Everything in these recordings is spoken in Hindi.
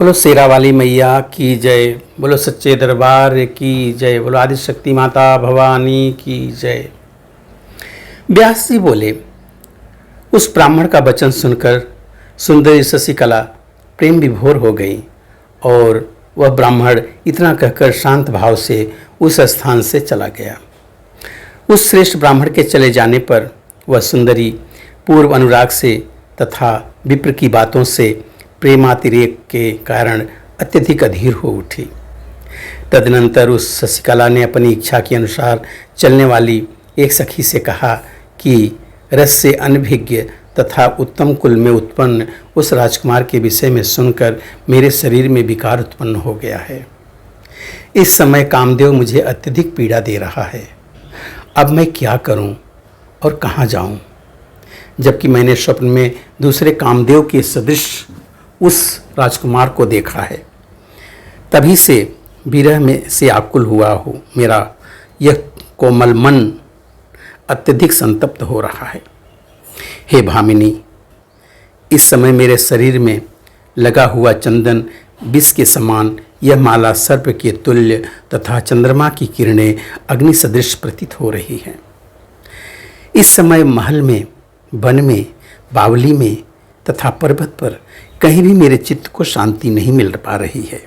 बोलो शेरा वाली मैया की जय। बोलो सच्चे दरबार की जय। बोलो आदि शक्ति माता भवानी की जय। व्यास जी बोले, उस ब्राह्मण का वचन सुनकर सुंदरी शशिकला प्रेम विभोर हो गई और वह ब्राह्मण इतना कहकर शांत भाव से उस स्थान से चला गया। उस श्रेष्ठ ब्राह्मण के चले जाने पर वह सुंदरी पूर्व अनुराग से तथा विप्र की बातों से प्रेमातिरेक के कारण अत्यधिक अधीर हो उठी। तदनंतर उस शशिकला ने अपनी इच्छा के अनुसार चलने वाली एक सखी से कहा कि रस से अनभिज्ञ तथा उत्तम कुल में उत्पन्न उस राजकुमार के विषय में सुनकर मेरे शरीर में विकार उत्पन्न हो गया है। इस समय कामदेव मुझे अत्यधिक पीड़ा दे रहा है। अब मैं क्या करूं और कहाँ जाऊं? जबकि मैंने स्वप्न में दूसरे कामदेव के सदृश उस राजकुमार को देखा है। तभी से विरह में से आकुल हुआ हो मेरा यह कोमल मन अत्यधिक संतप्त हो रहा है। हे भामिनी, इस समय मेरे शरीर में लगा हुआ चंदन विष के समान, यह माला सर्प के तुल्य तथा चंद्रमा की किरणें अग्नि सदृश प्रतीत हो रही हैं। इस समय महल में, वन में, बावली में तथा पर्वत पर कहीं भी मेरे चित्त को शांति नहीं मिल पा रही है।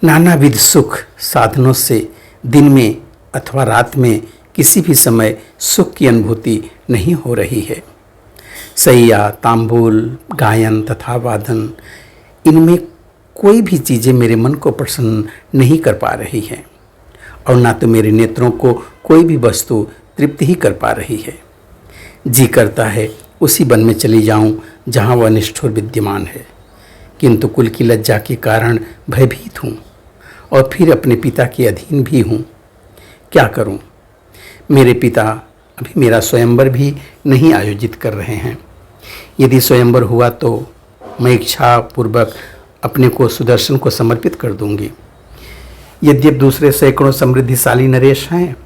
नानाविध सुख साधनों से दिन में अथवा रात में किसी भी समय सुख की अनुभूति नहीं हो रही है। सैया, तांबूल, गायन तथा वादन, इनमें कोई भी चीज़ें मेरे मन को प्रसन्न नहीं कर पा रही हैं और ना तो मेरे नेत्रों को कोई भी वस्तु तृप्त ही कर पा रही है। जी करता है उसी वन में चली जाऊं जहां वह निष्ठुर विद्यमान है, किंतु कुल की लज्जा के कारण भयभीत हूं और फिर अपने पिता के अधीन भी हूं। क्या करूं? मेरे पिता अभी मेरा स्वयंवर भी नहीं आयोजित कर रहे हैं। यदि स्वयंवर हुआ तो मैं इच्छा पूर्वक अपने को सुदर्शन को समर्पित कर दूंगी। यद्यपि दूसरे सैकड़ों समृद्धिशाली नरेश हैं,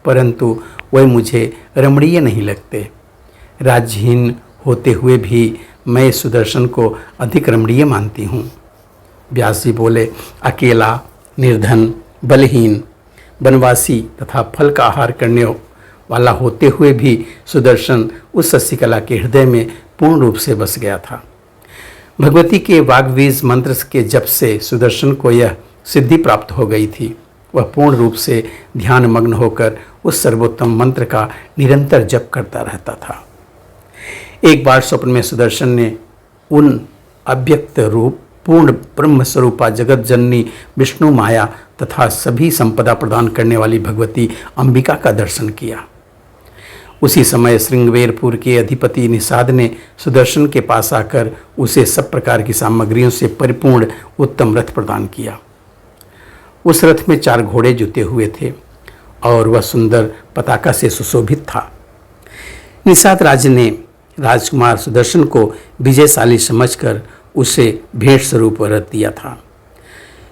परंतु वह मुझे रमणीय नहीं लगते। राज्यहीन होते हुए भी मैं सुदर्शन को अधिक रमणीय मानती हूँ। व्यास जी बोले, अकेला, निर्धन, बलहीन, वनवासी तथा फल का आहार करने वाला होते हुए भी सुदर्शन उस शशिकला के हृदय में पूर्ण रूप से बस गया था। भगवती के वाग्वीज मंत्र के जप से सुदर्शन को यह सिद्धि प्राप्त हो गई थी। वह पूर्ण रूप से ध्यान मग्न होकर उस सर्वोत्तम मंत्र का निरंतर जप करता रहता था। एक बार स्वप्न में सुदर्शन ने उन अव्यक्त रूप पूर्ण ब्रह्म स्वरूपा जगत जननी विष्णु माया तथा सभी संपदा प्रदान करने वाली भगवती अंबिका का दर्शन किया। उसी समय श्रृंगवेरपुर के अधिपति निषाद ने सुदर्शन के पास आकर उसे सब प्रकार की सामग्रियों से परिपूर्ण उत्तम रथ प्रदान किया। उस रथ में 4 घोड़े जुते हुए थे और वह सुंदर पताका से सुशोभित था। निषाद राज ने राजकुमार सुदर्शन को विजयशाली समझकर उसे भेंट स्वरूप रथ दिया था।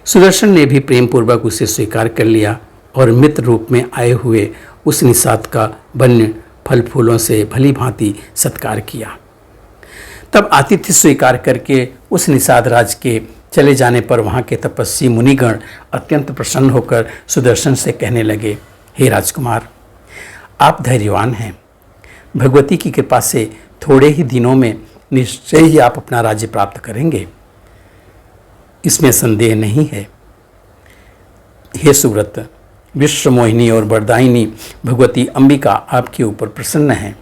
सुदर्शन ने भी प्रेम पूर्वक उसे स्वीकार कर लिया और मित्र रूप में आए हुए उस निषाद का वन्य फल फूलों से भली भांति सत्कार किया। तब आतिथ्य स्वीकार करके उस निषाद राज के चले जाने पर वहाँ के तपस्वी मुनिगण अत्यंत प्रसन्न होकर सुदर्शन से कहने लगे, हे राजकुमार, आप धैर्यवान हैं। भगवती की कृपा से थोड़े ही दिनों में निश्चय ही आप अपना राज्य प्राप्त करेंगे, इसमें संदेह नहीं है। हे सुव्रत, विश्वमोहिनी और वरदायिनी भगवती अंबिका आपके ऊपर प्रसन्न हैं।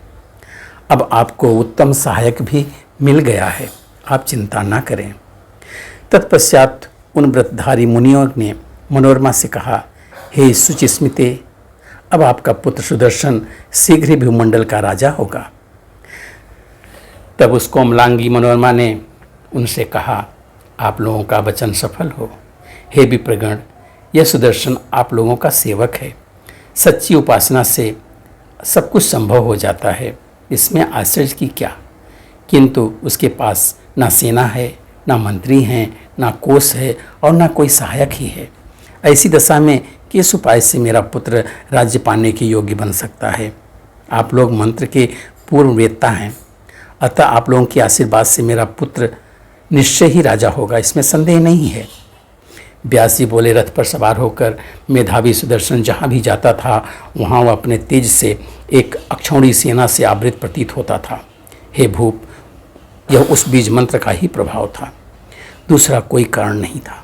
अब आपको उत्तम सहायक भी मिल गया है, आप चिंता ना करें। तत्पश्चात उन व्रतधारी मुनियों ने मनोरमा से कहा, हे सुचिस्मिते, अब आपका पुत्र सुदर्शन शीघ्र ही भूमंडल का राजा होगा। तब उस कोमलांगी मनोरमा ने उनसे कहा, आप लोगों का वचन सफल हो। हे विप्रगण, यह सुदर्शन आप लोगों का सेवक है। सच्ची उपासना से सब कुछ संभव हो जाता है, इसमें आश्चर्य की क्या। किंतु उसके पास ना सेना है, ना मंत्री हैं, ना कोष है और ना कोई सहायक ही है। ऐसी दशा में किस उपाय से मेरा पुत्र राज्य पाने के योग्य बन सकता है? आप लोग मंत्र के पूर्व वेत्ता हैं अतः आप लोगों के आशीर्वाद से मेरा पुत्र निश्चय ही राजा होगा, इसमें संदेह नहीं है। व्यास जी बोले, रथ पर सवार होकर मेधावी सुदर्शन जहाँ भी जाता था वहाँ वह अपने तेज से एक अक्षौणी सेना से आवृत प्रतीत होता था। हे भूप, यह उस बीज मंत्र का ही प्रभाव था, दूसरा कोई कारण नहीं था,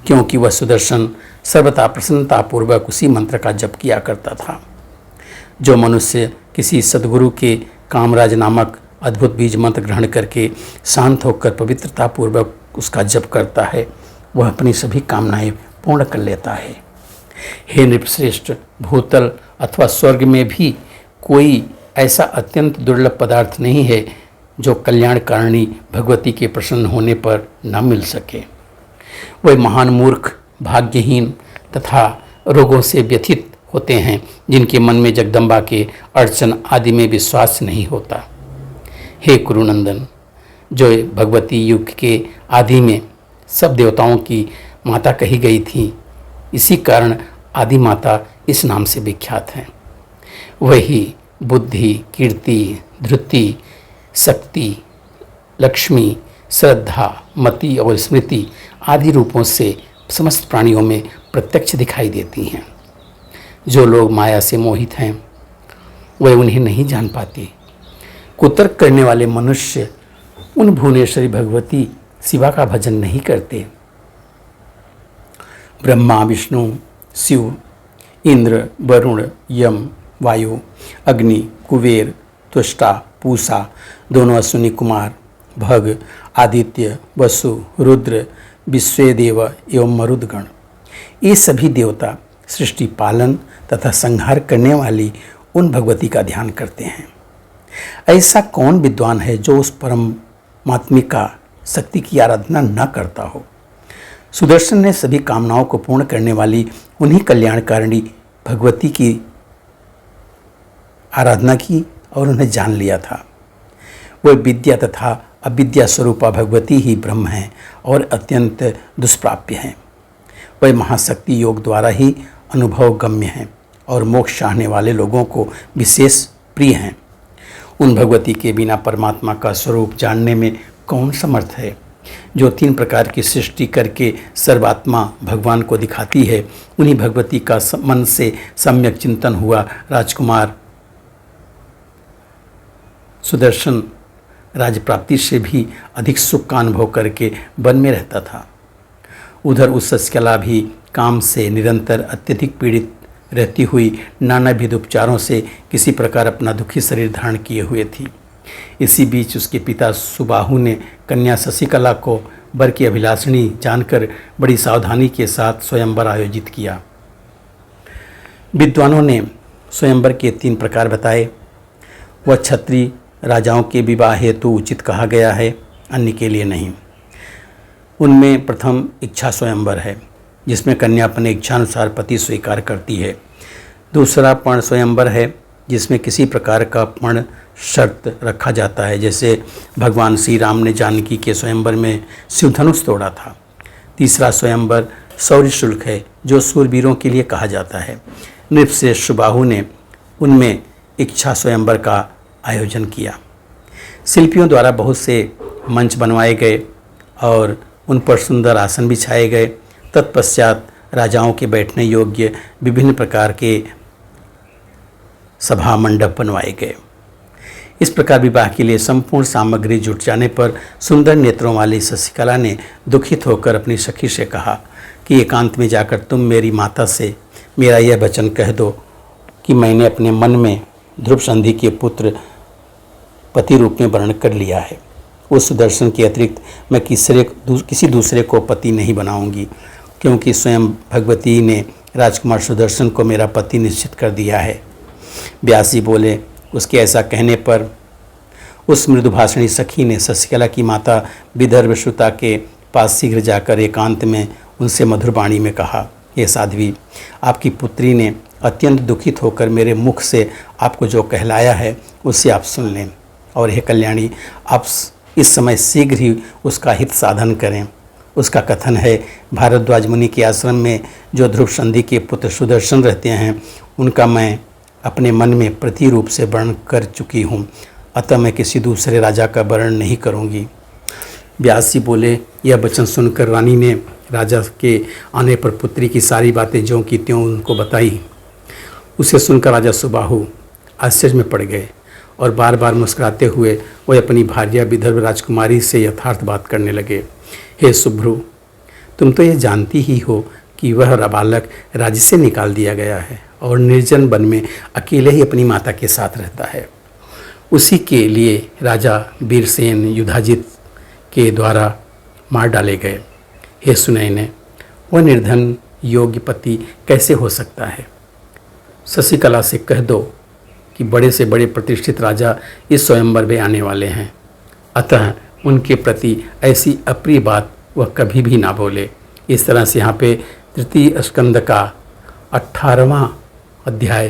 क्योंकि वह सुदर्शन सर्वथा प्रसन्नतापूर्वक उसी मंत्र का जप किया करता था। जो मनुष्य किसी सद्गुरु के कामराज नामक अद्भुत बीज मंत्र ग्रहण करके शांत होकर पवित्रतापूर्वक उसका जप करता है, वह अपनी सभी कामनाएं पूर्ण कर लेता है। हे नृपश्रेष्ठ, भूतल अथवा स्वर्ग में भी कोई ऐसा अत्यंत दुर्लभ पदार्थ नहीं है जो कल्याणकारिणी भगवती के प्रसन्न होने पर न मिल सके। वह महान मूर्ख, भाग्यहीन तथा रोगों से व्यथित होते हैं जिनके मन में जगदम्बा के अर्चन आदि में विश्वास नहीं होता। हे कुरुनंदन, जो भगवती युग के आदि में सब देवताओं की माता कही गई थी, इसी कारण आदि माता इस नाम से विख्यात हैं। वही बुद्धि, कीर्ति, धृति, शक्ति, लक्ष्मी, श्रद्धा, मति और स्मृति आदि रूपों से समस्त प्राणियों में प्रत्यक्ष दिखाई देती हैं। जो लोग माया से मोहित हैं वे उन्हें नहीं जान पाते। कुतर्क करने वाले मनुष्य उन भुवनेश्वरी भगवती शिवा का भजन नहीं करते। ब्रह्मा, विष्णु, शिव, इंद्र, वरुण, यम, वायु, अग्नि, कुबेर, त्वष्टा, पूषा, दोनों अश्विनी कुमार, भग, आदित्य, वसु, रुद्र, विश्वेदेव एवं मरुदगण, ये सभी देवता सृष्टि पालन तथा संहार करने वाली उन भगवती का ध्यान करते हैं। ऐसा कौन विद्वान है जो उस परमात्मिका शक्ति की आराधना न करता हो। सुदर्शन ने सभी कामनाओं को पूर्ण करने वाली उन्हीं कल्याणकारिणी भगवती की आराधना की और उन्हें जान लिया था। वह विद्या तथा अविद्या स्वरूपा भगवती ही ब्रह्म हैं और अत्यंत दुष्प्राप्य हैं। वह महाशक्ति योग द्वारा ही अनुभव गम्य हैं और मोक्ष चाहने वाले लोगों को विशेष प्रिय हैं। उन भगवती के बिना परमात्मा का स्वरूप जानने में कौन समर्थ है। जो 3 प्रकार की सृष्टि करके सर्वात्मा भगवान को दिखाती है, उन्हीं भगवती का मन से सम्यक चिंतन हुआ राजकुमार सुदर्शन राज्य प्राप्ति से भी अधिक सुख का अनुभव करके वन में रहता था। उधर उस शशिकला भी काम से निरंतर अत्यधिक पीड़ित रहती हुई नानाविध उपचारों से किसी प्रकार अपना दुखी शरीर धारण किए हुए थी। इसी बीच उसके पिता सुबाहु ने कन्या शशिकला को वर की अभिलाषिणी जानकर बड़ी सावधानी के साथ स्वयंवर आयोजित किया। विद्वानों ने स्वयंवर के 3 प्रकार बताए। वह क्षत्रिय राजाओं के विवाह हेतु उचित कहा गया है, अन्य के लिए नहीं। उनमें प्रथम इच्छा स्वयंवर है, जिसमें कन्या अपने इच्छानुसार पति स्वीकार करती है। दूसरा पर्ण स्वयंवर है, जिसमें किसी प्रकार का पर्ण शर्त रखा जाता है, जैसे भगवान श्री राम ने जानकी के स्वयंवर में शिवधनुष तोड़ा था। तीसरा स्वयंवर शौर्य शुल्क है, जो सूरवीरों के लिए कहा जाता है। नृपश्रेष्ठ सुबाहु ने उनमें इच्छा स्वयंवर का आयोजन किया। शिल्पियों द्वारा बहुत से मंच बनवाए गए और उन पर सुंदर आसन बिछाए गए। तत्पश्चात राजाओं के बैठने योग्य विभिन्न प्रकार के सभा मंडप बनवाए गए। इस प्रकार विवाह के लिए संपूर्ण सामग्री जुट जाने पर सुंदर नेत्रों वाली शशिकला ने दुखित होकर अपनी सखी से कहा कि एकांत में जाकर तुम मेरी माता से मेरा यह वचन कह दो कि मैंने अपने मन में ध्रुव संधि के पुत्र पति रूप में वर्ण कर लिया है। उस सुदर्शन के अतिरिक्त मैं किसी दूसरे को पति नहीं बनाऊंगी, क्योंकि स्वयं भगवती ने राजकुमार सुदर्शन को मेरा पति निश्चित कर दिया है। व्यास जी बोले, उसके ऐसा कहने पर उस मृदुभाषणी सखी ने शशिकला की माता विदर्भश्रुता के पास शीघ्र जाकर एकांत में उनसे मधुर वाणी में कहा, ये साध्वी, आपकी पुत्री ने अत्यंत दुखित होकर मेरे मुख से आपको जो कहलाया है उससे आप सुन लें, और हे कल्याणी, आप इस समय शीघ्र ही उसका हित साधन करें। उसका कथन है, भारद्वाज मुनि के आश्रम में जो ध्रुव संधि के पुत्र सुदर्शन रहते हैं, उनका मैं अपने मन में प्रति रूप से वर्ण कर चुकी हूँ। अतः मैं किसी दूसरे राजा का वर्ण नहीं करूँगी। व्यास जी बोले। यह वचन सुनकर रानी ने राजा के आने पर पुत्री की सारी बातें ज्यों की त्यों उनको बताई। उसे सुनकर राजा सुबाहु आश्चर्य में पड़ गए और बार बार मुस्कुराते हुए वह अपनी भार्या विदर्भ राजकुमारी से यथार्थ बात करने लगे। हे सुभ्रु, तुम तो ये जानती ही हो कि वह बालक राज्य से निकाल दिया गया है और निर्जन वन में अकेले ही अपनी माता के साथ रहता है। उसी के लिए राजा वीरसेन युधाजित के द्वारा मार डाले गए। हे सुनैने, वह निर्धन योग्य पति कैसे हो सकता है? शशिकला से कह दो कि बड़े से बड़े प्रतिष्ठित राजा इस स्वयंवर में आने वाले हैं, अतः उनके प्रति ऐसी अप्रिय बात वह कभी भी ना बोले। इस तरह से यहाँ पे तृतीय स्कंद का 18वां अध्याय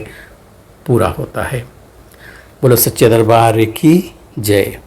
पूरा होता है। बोलो सच्चे दरबार की जय।